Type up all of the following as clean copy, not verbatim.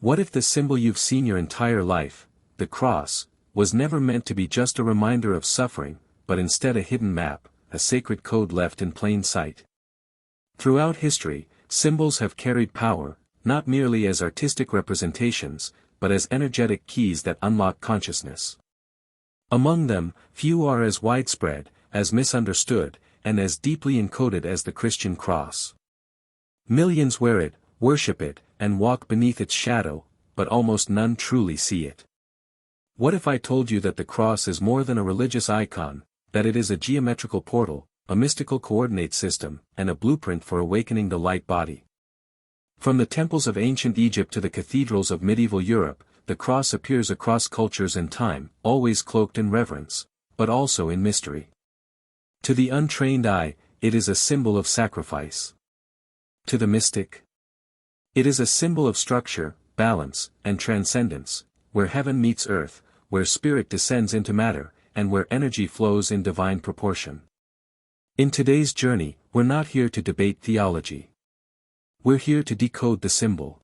What if the symbol you've seen your entire life, the cross, was never meant to be just a reminder of suffering, but instead a hidden map, a sacred code left in plain sight? Throughout history, symbols have carried power, not merely as artistic representations, but as energetic keys that unlock consciousness. Among them, few are as widespread, as misunderstood, and as deeply encoded as the Christian cross. Millions wear it, worship it, and walk beneath its shadow, but almost none truly see it. What if I told you that the cross is more than a religious icon, that it is a geometrical portal, a mystical coordinate system, and a blueprint for awakening the light body? From the temples of ancient Egypt to the cathedrals of medieval Europe, the cross appears across cultures and time, always cloaked in reverence, but also in mystery. To the untrained eye, it is a symbol of sacrifice. To the mystic, it is a symbol of structure, balance, and transcendence, where heaven meets earth, where spirit descends into matter, and where energy flows in divine proportion. In today's journey, we're not here to debate theology. We're here to decode the symbol.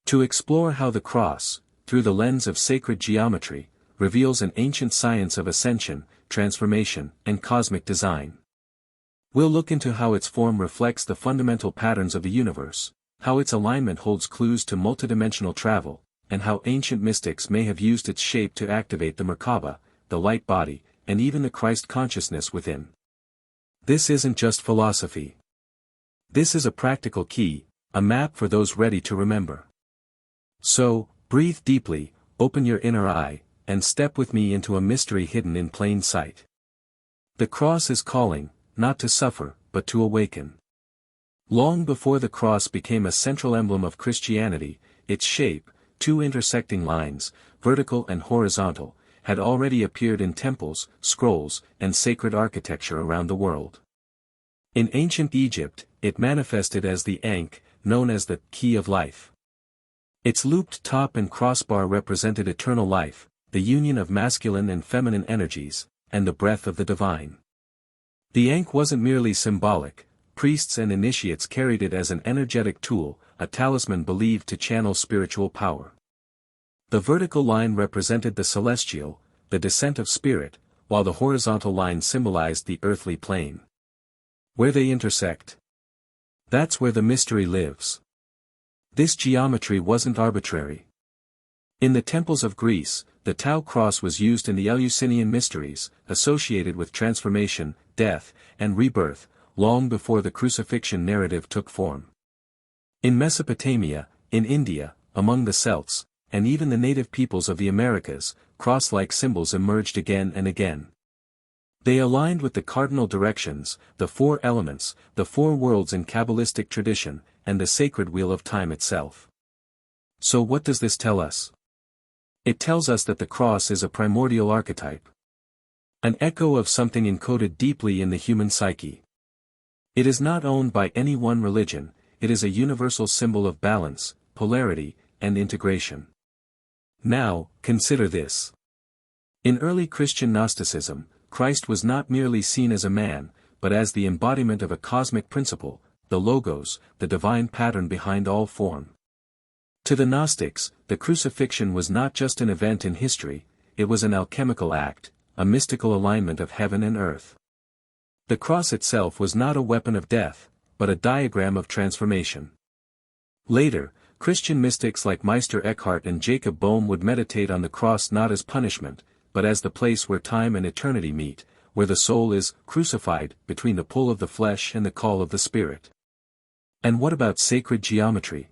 To explore how the cross, through the lens of sacred geometry, reveals an ancient science of ascension, transformation, and cosmic design. We'll look into how its form reflects the fundamental patterns of the universe, how its alignment holds clues to multidimensional travel, and how ancient mystics may have used its shape to activate the Merkaba, the light body, and even the Christ consciousness within. This isn't just philosophy. This is a practical key, a map for those ready to remember. So, breathe deeply, open your inner eye, and step with me into a mystery hidden in plain sight. The cross is calling, not to suffer, but to awaken. Long before the cross became a central emblem of Christianity, its shape, two intersecting lines, vertical and horizontal, had already appeared in temples, scrolls, and sacred architecture around the world. In ancient Egypt, it manifested as the Ankh, known as the key of life. Its looped top and crossbar represented eternal life, the union of masculine and feminine energies, and the breath of the divine. The Ankh wasn't merely symbolic, priests and initiates carried it as an energetic tool, a talisman believed to channel spiritual power. The vertical line represented the celestial, the descent of spirit, while the horizontal line symbolized the earthly plane. Where they intersect, that's where the mystery lives. This geometry wasn't arbitrary. In the temples of Greece, the Tau cross was used in the Eleusinian mysteries, associated with transformation, death, and rebirth, long before the crucifixion narrative took form. In Mesopotamia, in India, among the Celts, and even the native peoples of the Americas, cross-like symbols emerged again and again. They aligned with the cardinal directions, the four elements, the four worlds in Kabbalistic tradition, and the sacred wheel of time itself. So what does this tell us? It tells us that the cross is a primordial archetype. An echo of something encoded deeply in the human psyche. It is not owned by any one religion, it is a universal symbol of balance, polarity, and integration. Now, consider this. In early Christian Gnosticism, Christ was not merely seen as a man, but as the embodiment of a cosmic principle, the Logos, the divine pattern behind all form. To the Gnostics, the crucifixion was not just an event in history, it was an alchemical act, a mystical alignment of heaven and earth. The cross itself was not a weapon of death, but a diagram of transformation. Later, Christian mystics like Meister Eckhart and Jacob Boehme would meditate on the cross not as punishment, but as the place where time and eternity meet, where the soul is crucified between the pull of the flesh and the call of the spirit. And what about sacred geometry?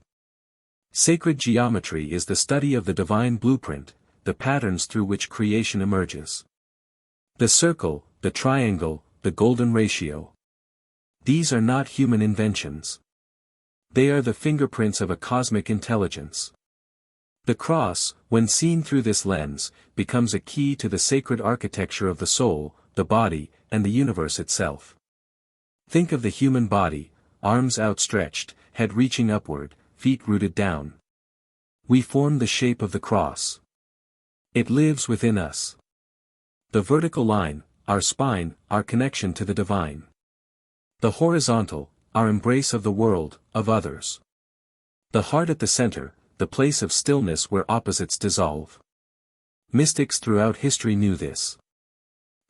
Sacred geometry is the study of the divine blueprint, the patterns through which creation emerges. The circle, the triangle, the golden ratio. These are not human inventions. They are the fingerprints of a cosmic intelligence. The cross, when seen through this lens, becomes a key to the sacred architecture of the soul, the body, and the universe itself. Think of the human body, arms outstretched, head reaching upward, feet rooted down. We form the shape of the cross. It lives within us. The vertical line, our spine, our connection to the divine. The horizontal, our embrace of the world, of others. The heart at the center, the place of stillness where opposites dissolve. Mystics throughout history knew this.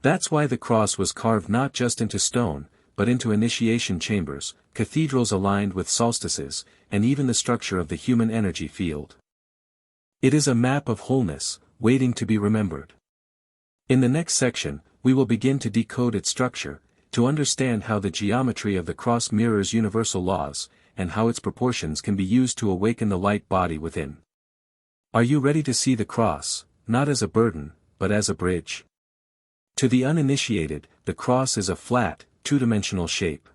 That's why the cross was carved not just into stone, but into initiation chambers, cathedrals aligned with solstices, and even the structure of the human energy field. It is a map of wholeness, waiting to be remembered. In the next section, we will begin to decode its structure, to understand how the geometry of the cross mirrors universal laws, and how its proportions can be used to awaken the light body within. Are you ready to see the cross, not as a burden, but as a bridge? To the uninitiated, the cross is a flat, two-dimensional shape.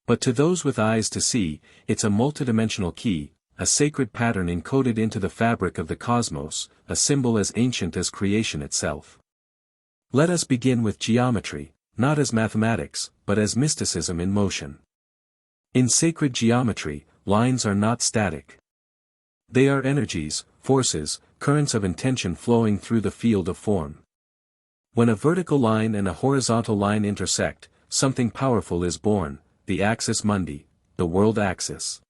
But to those with eyes to see, it's a multidimensional key, a sacred pattern encoded into the fabric of the cosmos, a symbol as ancient as creation itself. Let us begin with geometry, not as mathematics, but as mysticism in motion. In sacred geometry, lines are not static. They are energies, forces, currents of intention flowing through the field of form. When a vertical line and a horizontal line intersect, something powerful is born, the axis mundi, the world axis.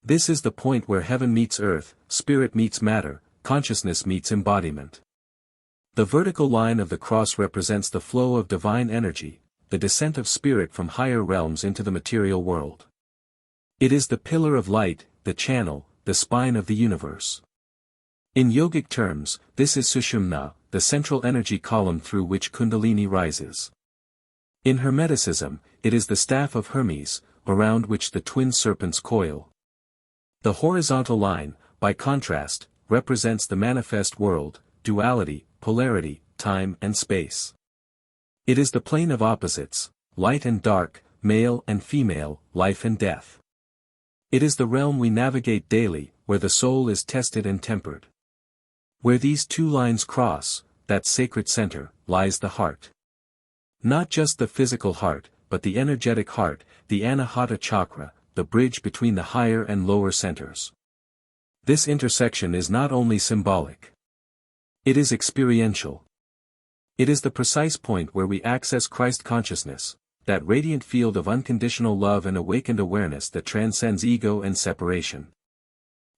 This is the point where heaven meets earth, spirit meets matter, consciousness meets embodiment. The vertical line of the cross represents the flow of divine energy, the descent of spirit from higher realms into the material world. It is the pillar of light, the channel, the spine of the universe. In yogic terms, this is Sushumna, the central energy column through which Kundalini rises. In Hermeticism, it is the staff of Hermes, around which the twin serpents coil. The horizontal line, by contrast, represents the manifest world, duality, polarity, time and space. It is the plane of opposites, light and dark, male and female, life and death. It is the realm we navigate daily, where the soul is tested and tempered. Where these two lines cross, that sacred center, lies the heart. Not just the physical heart, but the energetic heart, the Anahata chakra, the bridge between the higher and lower centers. This intersection is not only symbolic. It is experiential. It is the precise point where we access Christ consciousness, that radiant field of unconditional love and awakened awareness that transcends ego and separation.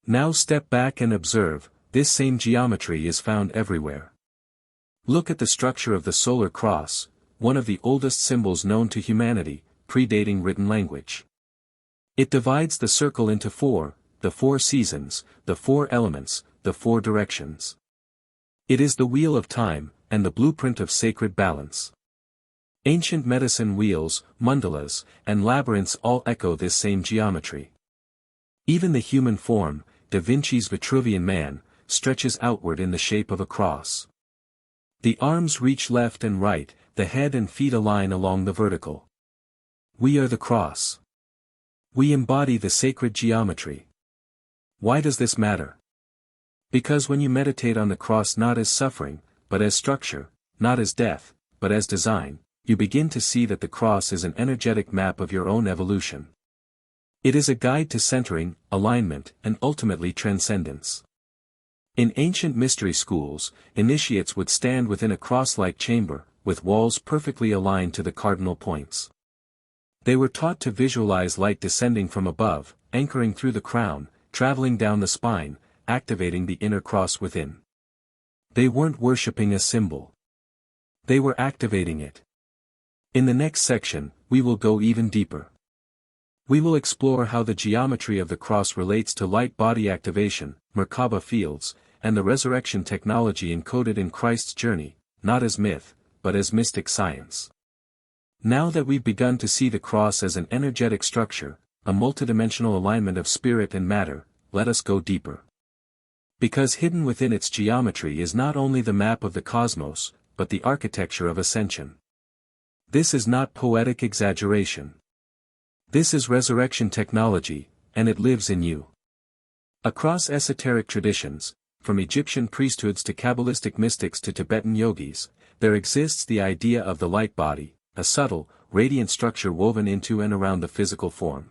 Now step back and observe, this same geometry is found everywhere. Look at the structure of the solar cross, one of the oldest symbols known to humanity, predating written language. It divides the circle into four, the four seasons, the four elements, the four directions. It is the wheel of time, and the blueprint of sacred balance. Ancient medicine wheels, mandalas, and labyrinths all echo this same geometry. Even the human form, Da Vinci's Vitruvian Man, stretches outward in the shape of a cross. The arms reach left and right, the head and feet align along the vertical. We are the cross. We embody the sacred geometry. Why does this matter? Because when you meditate on the cross not as suffering, but as structure, not as death, but as design, you begin to see that the cross is an energetic map of your own evolution. It is a guide to centering, alignment, and ultimately transcendence. In ancient mystery schools, initiates would stand within a cross-like chamber, with walls perfectly aligned to the cardinal points. They were taught to visualize light descending from above, anchoring through the crown, traveling down the spine, activating the inner cross within. They weren't worshipping a symbol. They were activating it. In the next section, we will go even deeper. We will explore how the geometry of the cross relates to light body activation, Merkaba fields, and the resurrection technology encoded in Christ's journey, not as myth, but as mystic science. Now that we've begun to see the cross as an energetic structure, a multidimensional alignment of spirit and matter, let us go deeper. Because hidden within its geometry is not only the map of the cosmos, but the architecture of ascension. This is not poetic exaggeration. This is resurrection technology, and it lives in you. Across esoteric traditions, from Egyptian priesthoods to Kabbalistic mystics to Tibetan yogis, there exists the idea of the light body, a subtle, radiant structure woven into and around the physical form.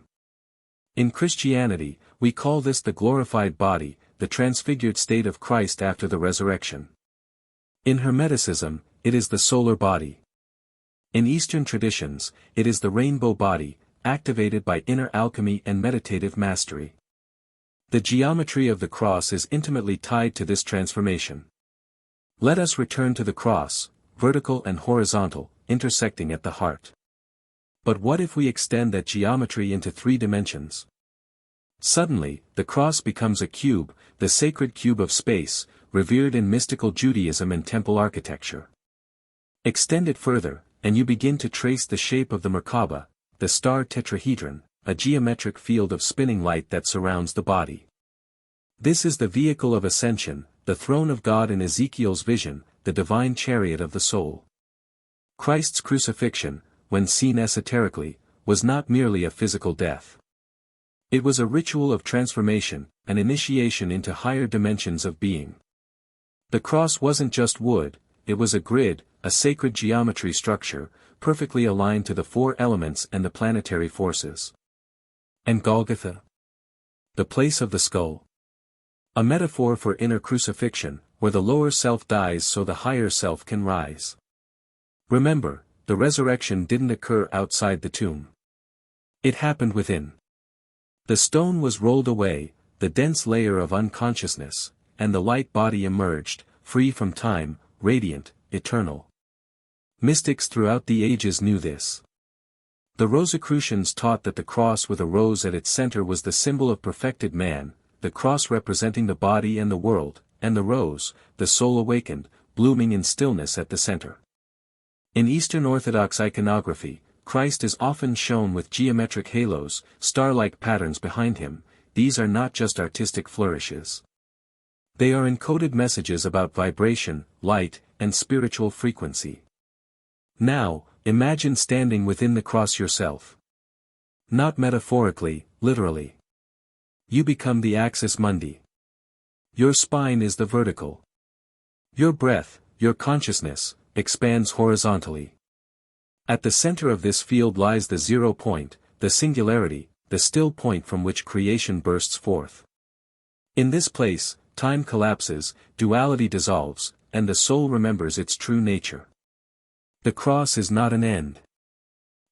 In Christianity, we call this the glorified body, the transfigured state of Christ after the resurrection. In Hermeticism, it is the solar body. In Eastern traditions, it is the rainbow body, activated by inner alchemy and meditative mastery. The geometry of the cross is intimately tied to this transformation. Let us return to the cross, vertical and horizontal, intersecting at the heart. But what if we extend that geometry into 3 dimensions? Suddenly, the cross becomes a cube, the sacred cube of space, revered in mystical Judaism and temple architecture. Extend it further, and you begin to trace the shape of the Merkaba, the star tetrahedron, a geometric field of spinning light that surrounds the body. This is the vehicle of ascension, the throne of God in Ezekiel's vision, the divine chariot of the soul. Christ's crucifixion, when seen esoterically, was not merely a physical death. It was a ritual of transformation, an initiation into higher dimensions of being. The cross wasn't just wood, it was a grid, a sacred geometry structure, perfectly aligned to the 4 elements and the planetary forces. And Golgotha? The place of the skull. A metaphor for inner crucifixion, where the lower self dies so the higher self can rise. Remember, the resurrection didn't occur outside the tomb. It happened within. The stone was rolled away, the dense layer of unconsciousness, and the light body emerged, free from time, radiant, eternal. Mystics throughout the ages knew this. The Rosicrucians taught that the cross with a rose at its center was the symbol of perfected man, the cross representing the body and the world, and the rose, the soul awakened, blooming in stillness at the center. In Eastern Orthodox iconography, Christ is often shown with geometric halos, star-like patterns behind him. These are not just artistic flourishes. They are encoded messages about vibration, light, and spiritual frequency. Now, imagine standing within the cross yourself. Not metaphorically, literally. You become the axis mundi. Your spine is the vertical. Your breath, your consciousness, expands horizontally. At the center of this field lies the 0 point, the singularity, the still point from which creation bursts forth. In this place, time collapses, duality dissolves, and the soul remembers its true nature. The cross is not an end.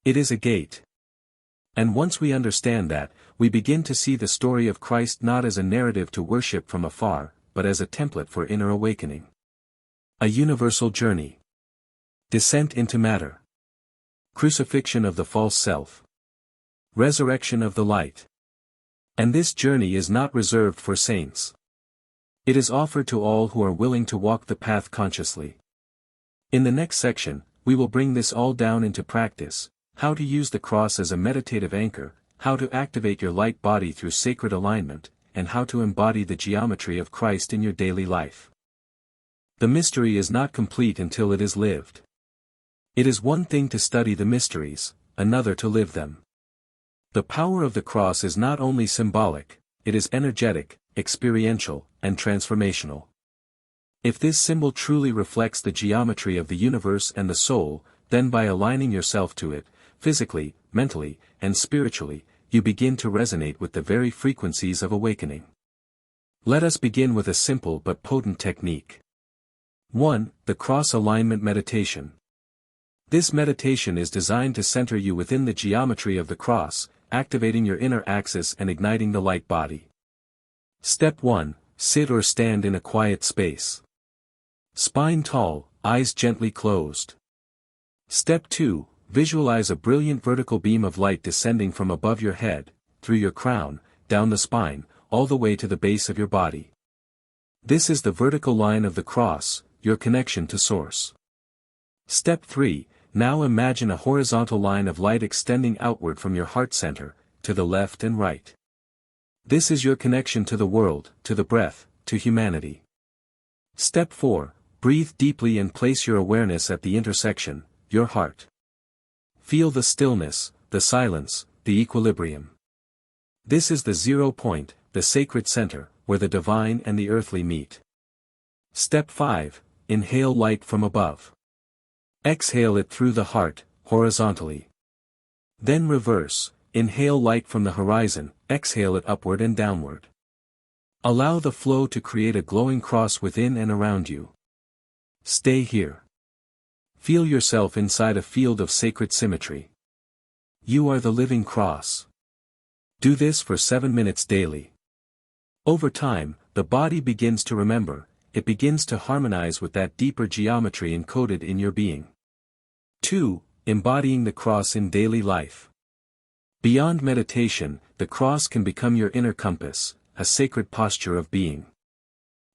It is a gate. And once we understand that, we begin to see the story of Christ not as a narrative to worship from afar, but as a template for inner awakening. A universal journey. Descent into matter. Crucifixion of the false self. Resurrection of the light. And this journey is not reserved for saints. It is offered to all who are willing to walk the path consciously. In the next section, we will bring this all down into practice, how to use the cross as a meditative anchor, how to activate your light body through sacred alignment, and how to embody the geometry of Christ in your daily life. The mystery is not complete until it is lived. It is one thing to study the mysteries, another to live them. The power of the cross is not only symbolic, it is energetic, experiential, and transformational. If this symbol truly reflects the geometry of the universe and the soul, then by aligning yourself to it, physically, mentally, and spiritually, you begin to resonate with the very frequencies of awakening. Let us begin with a simple but potent technique. 1. The Cross Alignment Meditation. This meditation is designed to center you within the geometry of the cross, activating your inner axis and igniting the light body. Step 1. Sit or stand in a quiet space. Spine tall, eyes gently closed. Step 2. Visualize a brilliant vertical beam of light descending from above your head, through your crown, down the spine, all the way to the base of your body. This is the vertical line of the cross, your connection to Source. Step 3. Now imagine a horizontal line of light extending outward from your heart center, to the left and right. This is your connection to the world, to the breath, to humanity. Step 4. Breathe deeply and place your awareness at the intersection, your heart. Feel the stillness, the silence, the equilibrium. This is the 0 point, the sacred center, where the divine and the earthly meet. Step 5. Inhale light from above. Exhale it through the heart, horizontally. Then reverse, inhale light from the horizon, exhale it upward and downward. Allow the flow to create a glowing cross within and around you. Stay here. Feel yourself inside a field of sacred symmetry. You are the living cross. Do this for 7 minutes daily. Over time, the body begins to remember, it begins to harmonize with that deeper geometry encoded in your being. 2. Embodying the cross in daily life. Beyond meditation, the cross can become your inner compass, a sacred posture of being.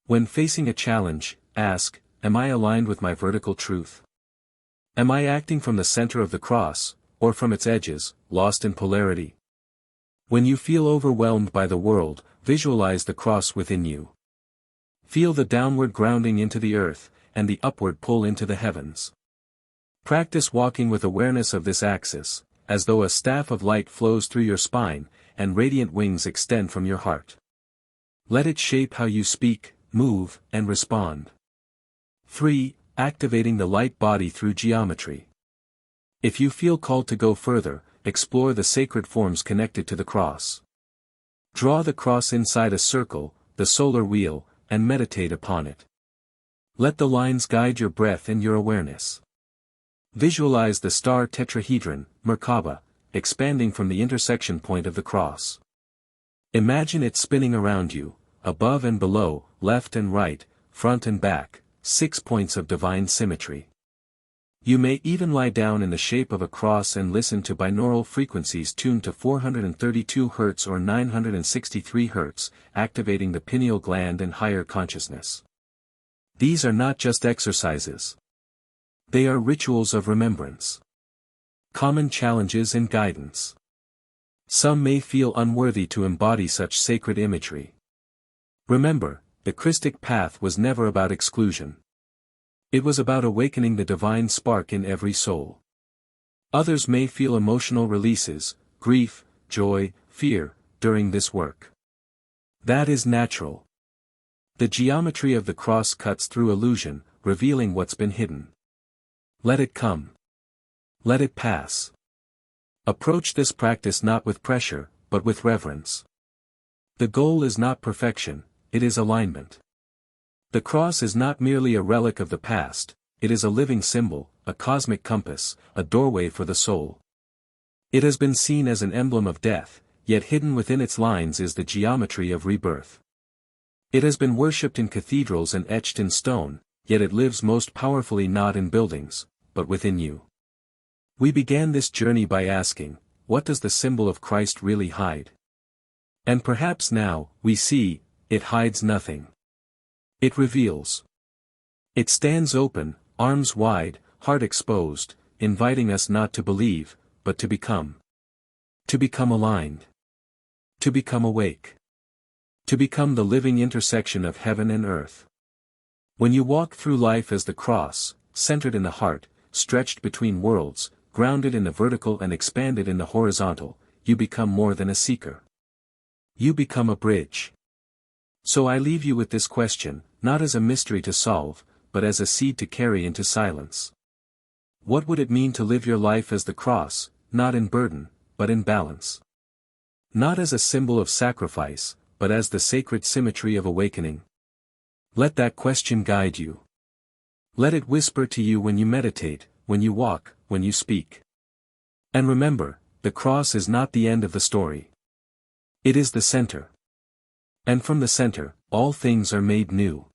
When facing a challenge, ask, am I aligned with my vertical truth? Am I acting from the center of the cross, or from its edges, lost in polarity? When you feel overwhelmed by the world, visualize the cross within you. Feel the downward grounding into the earth, and the upward pull into the heavens. Practice walking with awareness of this axis, as though a staff of light flows through your spine, and radiant wings extend from your heart. Let it shape how you speak, move, and respond. 3. Activating the light body through geometry. If you feel called to go further, explore the sacred forms connected to the cross. Draw the cross inside a circle, the solar wheel, and meditate upon it. Let the lines guide your breath and your awareness. Visualize the star tetrahedron, Merkaba, expanding from the intersection point of the cross. Imagine it spinning around you, above and below, left and right, front and back, 6 points of divine symmetry. You may even lie down in the shape of a cross and listen to binaural frequencies tuned to 432 Hz or 963 Hz, activating the pineal gland and higher consciousness. These are not just exercises. They are rituals of remembrance. Common challenges and guidance. Some may feel unworthy to embody such sacred imagery. Remember, the Christic path was never about exclusion. It was about awakening the divine spark in every soul. Others may feel emotional releases, grief, joy, fear, during this work. That is natural. The geometry of the cross cuts through illusion, revealing what's been hidden. Let it come. Let it pass. Approach this practice not with pressure, but with reverence. The goal is not perfection, it is alignment. The cross is not merely a relic of the past, it is a living symbol, a cosmic compass, a doorway for the soul. It has been seen as an emblem of death, yet hidden within its lines is the geometry of rebirth. It has been worshipped in cathedrals and etched in stone, yet it lives most powerfully not in buildings, but within you. We began this journey by asking, what does the symbol of Christ really hide? And perhaps now, we see, it hides nothing. It reveals. It stands open, arms wide, heart exposed, inviting us not to believe, but to become. To become aligned. To become awake. To become the living intersection of heaven and earth. When you walk through life as the cross, centered in the heart, stretched between worlds, grounded in the vertical and expanded in the horizontal, you become more than a seeker. You become a bridge. So I leave you with this question, not as a mystery to solve, but as a seed to carry into silence. What would it mean to live your life as the cross, not in burden, but in balance? Not as a symbol of sacrifice, but as the sacred symmetry of awakening? Let that question guide you. Let it whisper to you when you meditate, when you walk, when you speak. And remember, the cross is not the end of the story. It is the center. And from the center, all things are made new.